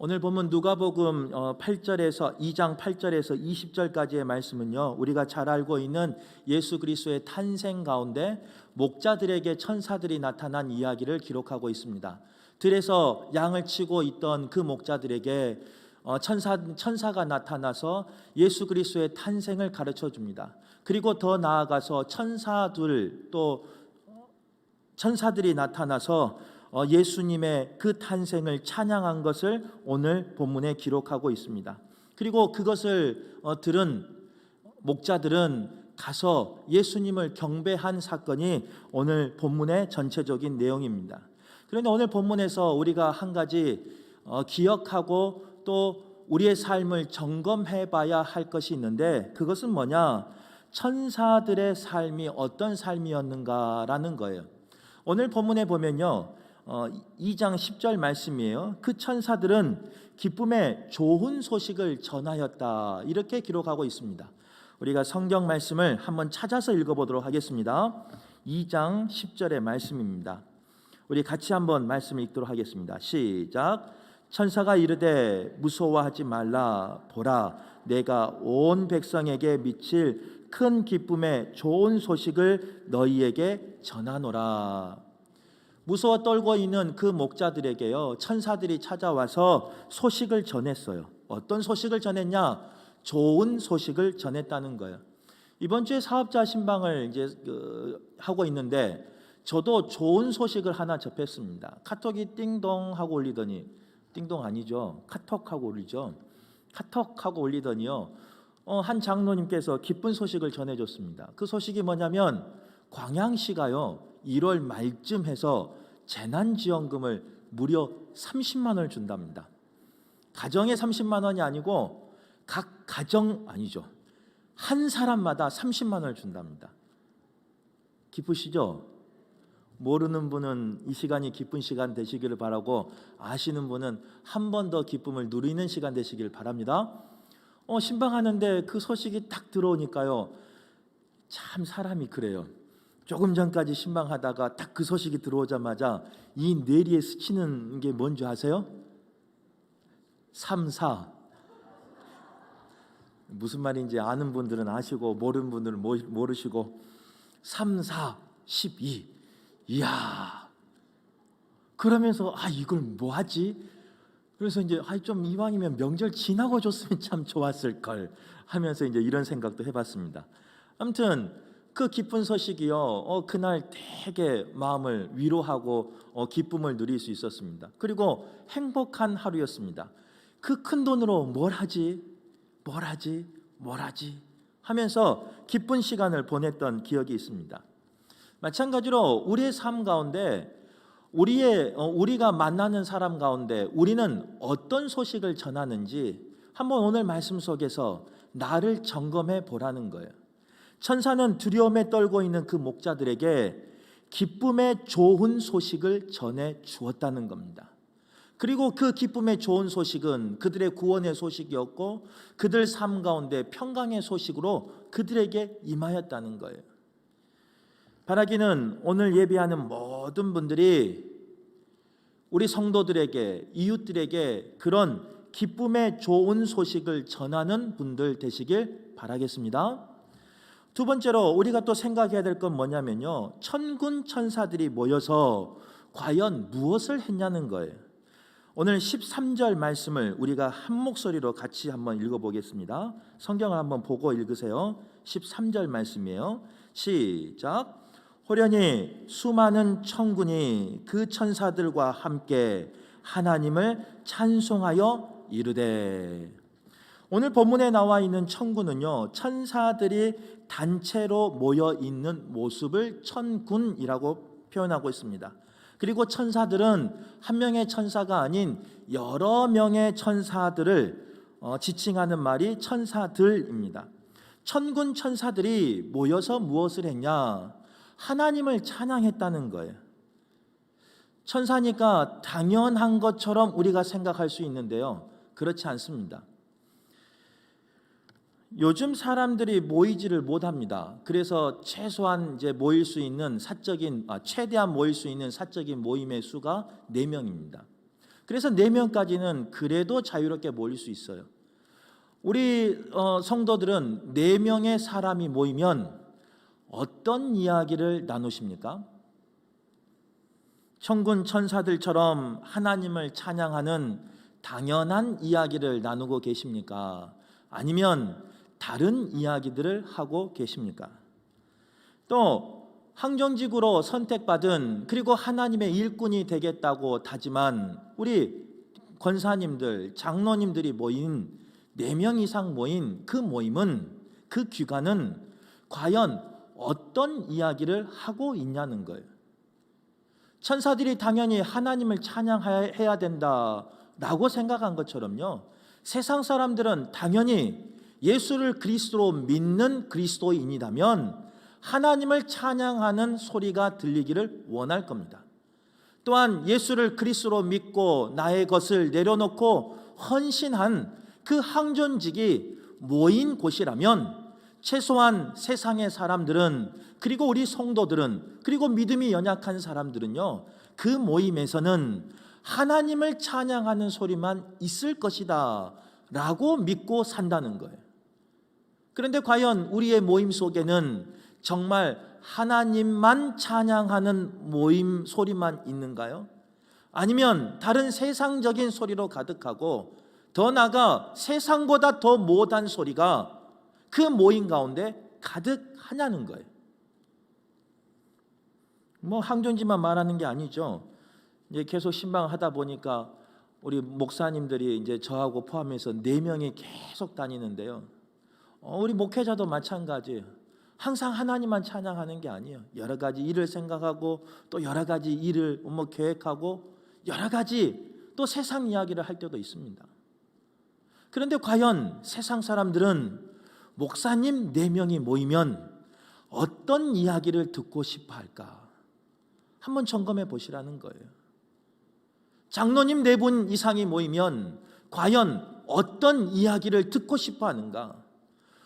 오늘 본문 누가복음 8절에서 2장 8절에서 20절까지의 말씀은요, 우리가 잘 알고 있는 예수 그리스도의 탄생 가운데 목자들에게 천사들이 나타난 이야기를 기록하고 있습니다. 들에서 양을 치고 있던 그 목자들에게 천사가 나타나서 예수 그리스도의 탄생을 가르쳐 줍니다. 그리고 더 나아가서 천사들이 나타나서 예수님의 그 탄생을 찬양한 것을 오늘 본문에 기록하고 있습니다. 그리고 그것을 들은 목자들은 가서 예수님을 경배한 사건이 오늘 본문의 전체적인 내용입니다. 그런데 오늘 본문에서 우리가 한 가지 기억하고 또 우리의 삶을 점검해 봐야 할 것이 있는데, 그것은 뭐냐? 천사들의 삶이 어떤 삶이었는가라는 거예요. 오늘 본문에 보면요, 2장 10절 말씀이에요. 그 천사들은 기쁨의 좋은 소식을 전하였다, 이렇게 기록하고 있습니다. 우리가 성경 말씀을 한번 찾아서 읽어보도록 하겠습니다. 2장 10절의 말씀입니다. 우리 같이 한번 말씀을 읽도록 하겠습니다. 시작. 천사가 이르되 무서워하지 말라. 보라, 내가 온 백성에게 미칠 큰 기쁨의 좋은 소식을 너희에게 전하노라. 무서워 떨고 있는 그 목자들에게요, 천사들이 찾아와서 소식을 전했어요. 어떤 소식을 전했냐? 좋은 소식을 전했다는 거예요. 이번 주에 사업자 신방을 이제 하고 있는데, 저도 좋은 소식을 하나 접했습니다. 카톡이 띵동 하고 울리더니, 띵동 아니죠, 카톡 하고 울리죠. 카톡 하고 울리더니요, 한 장로님께서 기쁜 소식을 전해줬습니다. 그 소식이 뭐냐면, 광양시가요 1월 말쯤 해서 재난지원금을 무려 30만 원을 준답니다. 가정에 30만 원이 아니고 각 가정, 아니죠, 한 사람마다 30만 원을 준답니다. 기쁘시죠? 모르는 분은 이 시간이 기쁜 시간 되시기를 바라고, 아시는 분은 한 번 더 기쁨을 누리는 시간 되시기를 바랍니다. 신방하는데 그 소식이 딱 들어오니까요, 참 사람이 그래요. 조금 전까지 신방하다가 딱 그 소식이 들어오자마자 이 뇌리에 스치는 게 뭔지 아세요? 3, 4. 무슨 말인지 아는 분들은 아시고 모르는 분들은 모르시고, 3, 4, 12. 이야. 그러면서 이걸 뭐 하지? 그래서 이제 좀 이왕이면 명절 지나고 줬으면 참 좋았을 걸 하면서 이제 이런 생각도 해봤습니다. 아무튼 그 기쁜 소식이요, 그날 되게 마음을 위로하고 기쁨을 누릴 수 있었습니다. 그리고 행복한 하루였습니다. 그 큰 돈으로 뭘 하지 하면서 기쁜 시간을 보냈던 기억이 있습니다. 마찬가지로 우리의 삶 가운데, 우리가 만나는 사람 가운데 우리는 어떤 소식을 전하는지 한번 오늘 말씀 속에서 나를 점검해 보라는 거예요. 천사는 두려움에 떨고 있는 그 목자들에게 기쁨의 좋은 소식을 전해 주었다는 겁니다. 그리고 그 기쁨의 좋은 소식은 그들의 구원의 소식이었고, 그들 삶 가운데 평강의 소식으로 그들에게 임하였다는 거예요. 바라기는 오늘 예배하는 모든 분들이 우리 성도들에게, 이웃들에게 그런 기쁨의 좋은 소식을 전하는 분들 되시길 바라겠습니다. 두 번째로 우리가 또 생각해야 될 건 뭐냐면요, 천군 천사들이 모여서 과연 무엇을 했냐는 거예요. 오늘 13절 말씀을 우리가 한 목소리로 같이 한번 읽어보겠습니다. 성경을 한번 보고 읽으세요. 13절 말씀이에요. 시작. 호련히 수많은 천군이 그 천사들과 함께 하나님을 찬송하여 이르되. 오늘 본문에 나와 있는 천군은요, 천사들이 단체로 모여 있는 모습을 천군이라고 표현하고 있습니다. 그리고 천사들은 한 명의 천사가 아닌 여러 명의 천사들을 지칭하는 말이 천사들입니다. 천군 천사들이 모여서 무엇을 했냐? 하나님을 찬양했다는 거예요. 천사니까 당연한 것처럼 우리가 생각할 수 있는데요, 그렇지 않습니다. 요즘 사람들이 모이지를 못합니다. 그래서 최소한 이제 모일 수 있는 최대한 모일 수 있는 사적인 모임의 수가 4명입니다. 그래서 4명까지는 그래도 자유롭게 모일 수 있어요. 우리 성도들은 4명의 사람이 모이면 어떤 이야기를 나누십니까? 천군 천사들처럼 하나님을 찬양하는 당연한 이야기를 나누고 계십니까? 아니면 다른 이야기들을 하고 계십니까? 또 항정직으로 선택받은, 그리고 하나님의 일꾼이 되겠다고 다짐한 우리 권사님들, 장로님들이 모인 4명 이상 모인 그 모임은, 그 귀관은 과연 어떤 이야기를 하고 있냐는 거예요. 천사들이 당연히 하나님을 찬양해야 된다라고 생각한 것처럼요, 세상 사람들은 당연히 예수를 그리스도로 믿는 그리스도인이라면 하나님을 찬양하는 소리가 들리기를 원할 겁니다. 또한 예수를 그리스도로 믿고 나의 것을 내려놓고 헌신한 그 항존직이 모인 곳이라면 최소한 세상의 사람들은, 그리고 우리 성도들은, 그리고 믿음이 연약한 사람들은요, 그 모임에서는 하나님을 찬양하는 소리만 있을 것이다 라고 믿고 산다는 거예요. 그런데 과연 우리의 모임 속에는 정말 하나님만 찬양하는 모임 소리만 있는가요? 아니면 다른 세상적인 소리로 가득하고, 더 나아가 세상보다 더 못한 소리가 그 모임 가운데 가득하냐는 거예요. 항존지만 말하는 게 아니죠. 이제 계속 신방하다 보니까 우리 목사님들이 이제 저하고 포함해서 4명이 계속 다니는데요. 우리 목회자도 마찬가지예요. 항상 하나님만 찬양하는 게 아니에요. 여러 가지 일을 생각하고, 또 여러 가지 일을 계획하고, 여러 가지 또 세상 이야기를 할 때도 있습니다. 그런데 과연 세상 사람들은 목사님 4명이 모이면 어떤 이야기를 듣고 싶어 할까? 한번 점검해 보시라는 거예요. 장로님 4분 이상이 모이면 과연 어떤 이야기를 듣고 싶어 하는가?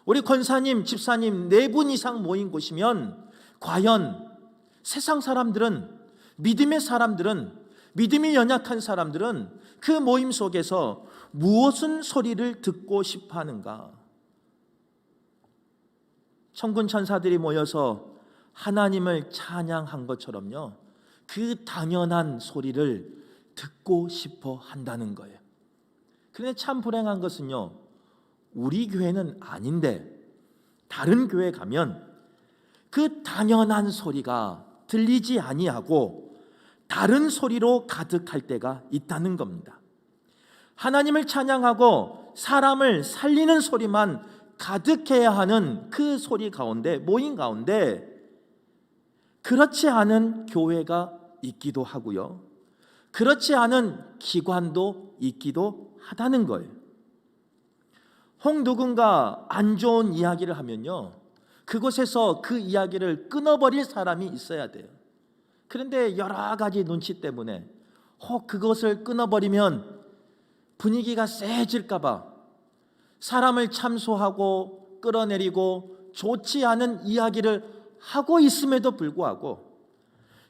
우리 권사님, 집사님 4분 이상 모인 곳이면 과연 세상 사람들은, 믿음의 사람들은, 믿음이 연약한 사람들은 그 모임 속에서 무엇은 소리를 듣고 싶어 하는가? 천군 천사들이 모여서 하나님을 찬양한 것처럼요, 그 당연한 소리를 듣고 싶어 한다는 거예요. 그런데 참 불행한 것은요, 우리 교회는 아닌데 다른 교회 가면 그 당연한 소리가 들리지 아니하고 다른 소리로 가득할 때가 있다는 겁니다. 하나님을 찬양하고 사람을 살리는 소리만 가득해야 하는 그 소리 가운데, 모임 가운데 그렇지 않은 교회가 있기도 하고요, 그렇지 않은 기관도 있기도 하다는 거예요. 누군가 안 좋은 이야기를 하면요, 그곳에서 그 이야기를 끊어버릴 사람이 있어야 돼요. 그런데 여러 가지 눈치 때문에 그것을 끊어버리면 분위기가 쎄해질까 봐 사람을 참소하고 끌어내리고 좋지 않은 이야기를 하고 있음에도 불구하고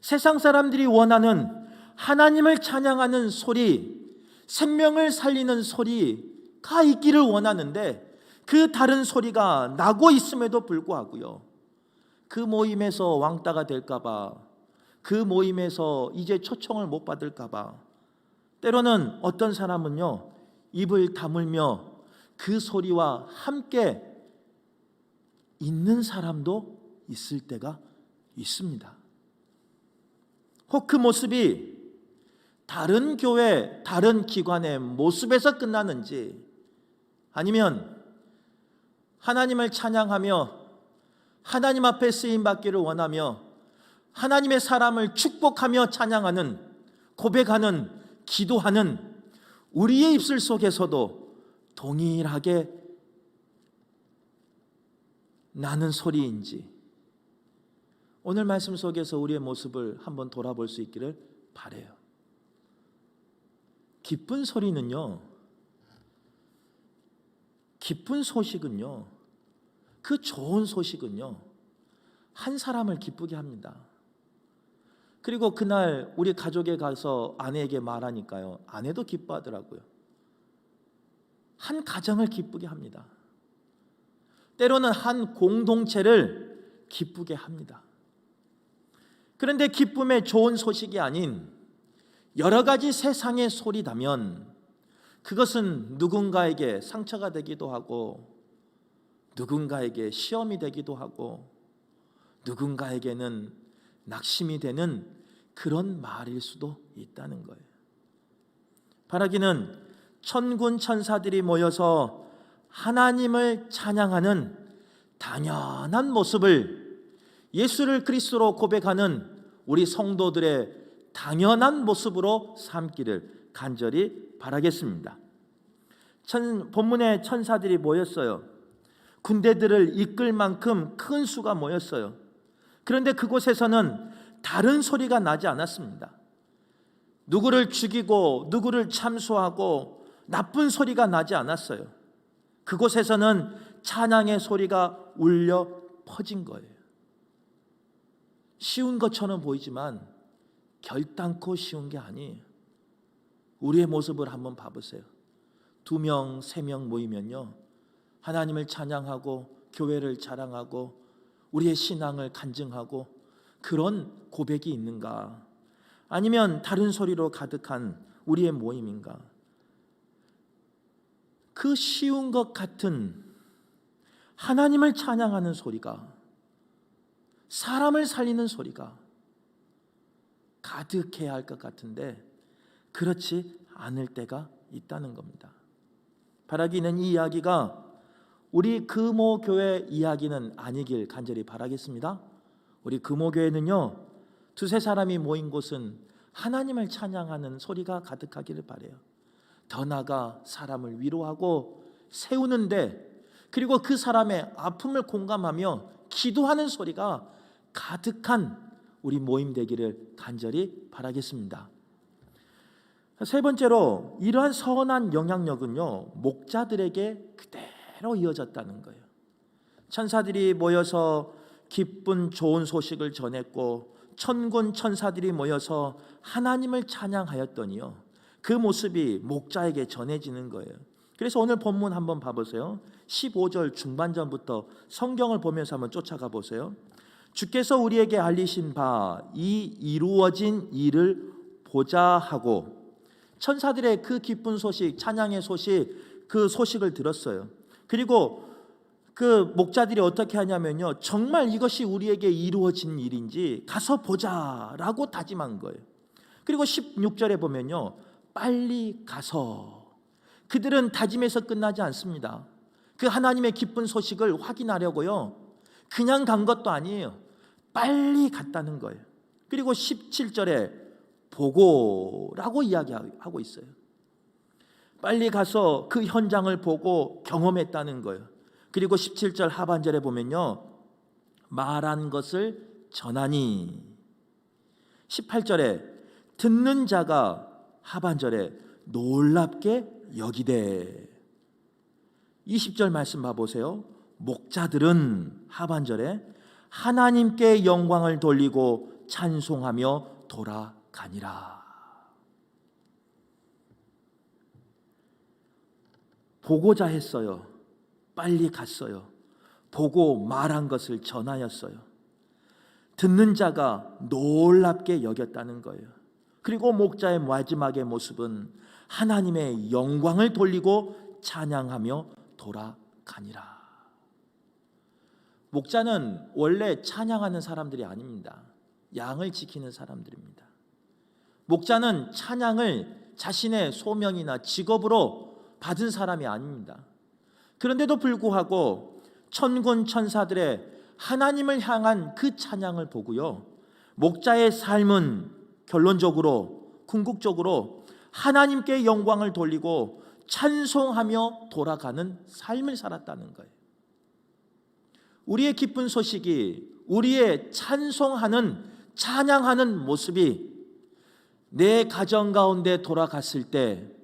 세상 사람들이 원하는 하나님을 찬양하는 소리, 생명을 살리는 소리가 있기를 원하는데 그 다른 소리가 나고 있음에도 불구하고요, 그 모임에서 왕따가 될까 봐, 그 모임에서 이제 초청을 못 받을까 봐 때로는 어떤 사람은요, 입을 다물며 그 소리와 함께 있는 사람도 있을 때가 있습니다. 혹 그 모습이 다른 교회, 다른 기관의 모습에서 끝나는지, 아니면 하나님을 찬양하며 하나님 앞에 쓰임받기를 원하며 하나님의 사람을 축복하며 찬양하는, 고백하는, 기도하는 우리의 입술 속에서도 동일하게 나는 소리인지, 오늘 말씀 속에서 우리의 모습을 한번 돌아볼 수 있기를 바라요. 기쁜 소리는요, 기쁜 소식은요, 그 좋은 소식은요, 한 사람을 기쁘게 합니다. 그리고 그날 우리 가족에 가서 아내에게 말하니까요, 아내도 기뻐하더라고요. 한 가정을 기쁘게 합니다. 때로는 한 공동체를 기쁘게 합니다. 그런데 기쁨의 좋은 소식이 아닌 여러 가지 세상의 소리라면 그것은 누군가에게 상처가 되기도 하고, 누군가에게 시험이 되기도 하고, 누군가에게는 낙심이 되는 그런 말일 수도 있다는 거예요. 바라기는 천군 천사들이 모여서 하나님을 찬양하는 당연한 모습을, 예수를 그리스도로 고백하는 우리 성도들의 당연한 모습으로 삼기를 간절히 바라겠습니다. 본문에 천사들이 모였어요. 군대들을 이끌 만큼 큰 수가 모였어요. 그런데 그곳에서는 다른 소리가 나지 않았습니다. 누구를 죽이고 누구를 참수하고 나쁜 소리가 나지 않았어요. 그곳에서는 찬양의 소리가 울려 퍼진 거예요. 쉬운 것처럼 보이지만 결단코 쉬운 게 아니에요. 우리의 모습을 한번 봐보세요. 2명, 3명 모이면요, 하나님을 찬양하고 교회를 자랑하고 우리의 신앙을 간증하고 그런 고백이 있는가? 아니면 다른 소리로 가득한 우리의 모임인가? 그 쉬운 것 같은 하나님을 찬양하는 소리가, 사람을 살리는 소리가 가득해야 할 것 같은데 그렇지 않을 때가 있다는 겁니다. 바라기는 이 이야기가 우리 금호교회 이야기는 아니길 간절히 바라겠습니다. 우리 금호교회는요, 2-3사람이 모인 곳은 하나님을 찬양하는 소리가 가득하기를 바라요. 더 나아가 사람을 위로하고 세우는데, 그리고 그 사람의 아픔을 공감하며 기도하는 소리가 가득한 우리 모임 되기를 간절히 바라겠습니다. 세 번째로, 이러한 선한 영향력은요, 목자들에게 그대로 이어졌다는 거예요. 천사들이 모여서 기쁜 좋은 소식을 전했고 천군 천사들이 모여서 하나님을 찬양하였더니요, 그 모습이 목자에게 전해지는 거예요. 그래서 오늘 본문 한번 봐보세요. 15절 중반전부터 성경을 보면서 한번 쫓아가 보세요. 주께서 우리에게 알리신 바 이 이루어진 일을 보자 하고, 천사들의 그 기쁜 소식, 찬양의 소식, 그 소식을 들었어요. 그리고 그 목자들이 어떻게 하냐면요, 정말 이것이 우리에게 이루어진 일인지 가서 보자라고 다짐한 거예요. 그리고 16절에 보면요, 빨리 가서, 그들은 다짐에서 끝나지 않습니다. 그 하나님의 기쁜 소식을 확인하려고요, 그냥 간 것도 아니에요. 빨리 갔다는 거예요. 그리고 17절에 보고라고 이야기하고 있어요. 빨리 가서 그 현장을 보고 경험했다는 거예요. 그리고 17절 하반절에 보면요, 말한 것을 전하니. 18절에 듣는 자가 하반절에 놀랍게 여기되. 20절 말씀 봐보세요. 목자들은 하반절에 하나님께 영광을 돌리고 찬송하며 돌아가니라. 보고자 했어요. 빨리 갔어요. 보고 말한 것을 전하였어요. 듣는 자가 놀랍게 여겼다는 거예요. 그리고 목자의 마지막의 모습은 하나님의 영광을 돌리고 찬양하며 돌아가니라. 목자는 원래 찬양하는 사람들이 아닙니다. 양을 지키는 사람들입니다. 목자는 찬양을 자신의 소명이나 직업으로 받은 사람이 아닙니다. 그런데도 불구하고 천군 천사들의 하나님을 향한 그 찬양을 보고요, 목자의 삶은 결론적으로, 궁극적으로 하나님께 영광을 돌리고 찬송하며 돌아가는 삶을 살았다는 거예요. 우리의 기쁜 소식이, 우리의 찬송하는, 찬양하는 모습이 내 가정 가운데 돌아갔을 때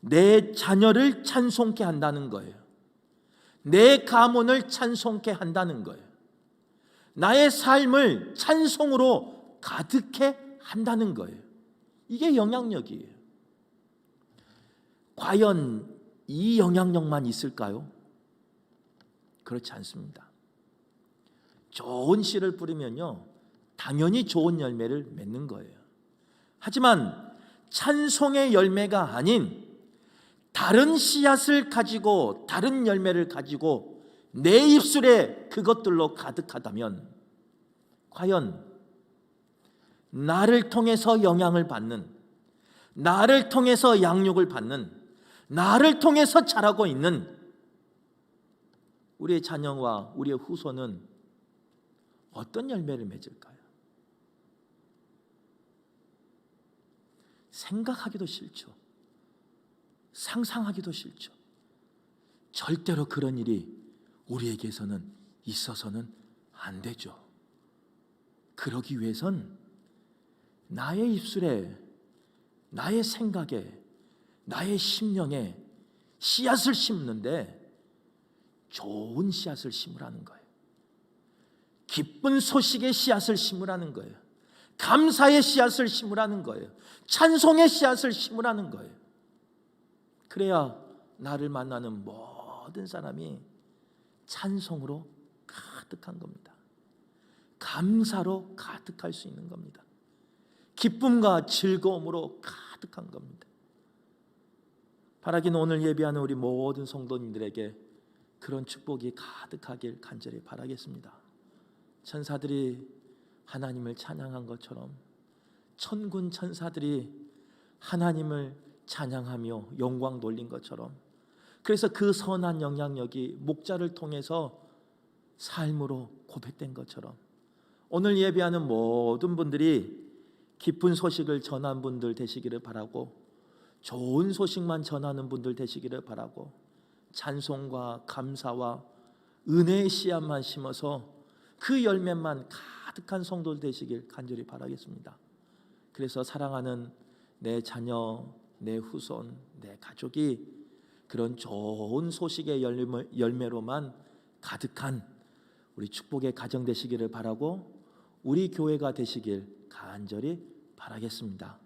내 자녀를 찬송케 한다는 거예요. 내 가문을 찬송케 한다는 거예요. 나의 삶을 찬송으로 가득해 한다는 거예요. 이게 영향력이에요. 과연 이 영향력만 있을까요? 그렇지 않습니다. 좋은 씨를 뿌리면요, 당연히 좋은 열매를 맺는 거예요. 하지만 찬송의 열매가 아닌 다른 씨앗을 가지고, 다른 열매를 가지고 내 입술에 그것들로 가득하다면 과연 나를 통해서 영향을 받는, 나를 통해서 양육을 받는, 나를 통해서 자라고 있는 우리의 자녀와 우리의 후손은 어떤 열매를 맺을까요? 생각하기도 싫죠. 상상하기도 싫죠. 절대로 그런 일이 우리에게서는 있어서는 안 되죠. 그러기 위해선 나의 입술에, 나의 생각에, 나의 심령에 씨앗을 심는데 좋은 씨앗을 심으라는 거예요. 기쁜 소식의 씨앗을 심으라는 거예요. 감사의 씨앗을 심으라는 거예요. 찬송의 씨앗을 심으라는 거예요. 그래야 나를 만나는 모든 사람이 찬송으로 가득한 겁니다. 감사로 가득할 수 있는 겁니다. 기쁨과 즐거움으로 가득한 겁니다. 바라기는 오늘 예배하는 우리 모든 성도님들에게 그런 축복이 가득하길 간절히 바라겠습니다. 천사들이 하나님을 찬양한 것처럼, 천군 천사들이 하나님을 찬양하며 영광 돌린 것처럼, 그래서 그 선한 영향력이 목자를 통해서 삶으로 고백된 것처럼 오늘 예배하는 모든 분들이 기쁜 소식을 전한 분들 되시기를 바라고, 좋은 소식만 전하는 분들 되시기를 바라고, 찬송과 감사와 은혜의 씨앗만 심어서 그 열매만 가득한 성도들 되시길 간절히 바라겠습니다. 그래서 사랑하는 내 자녀, 내 후손, 내 가족이 그런 좋은 소식의 열매로만 가득한 우리 축복의 가정 되시기를 바라고, 우리 교회가 되시길 간절히 바라겠습니다.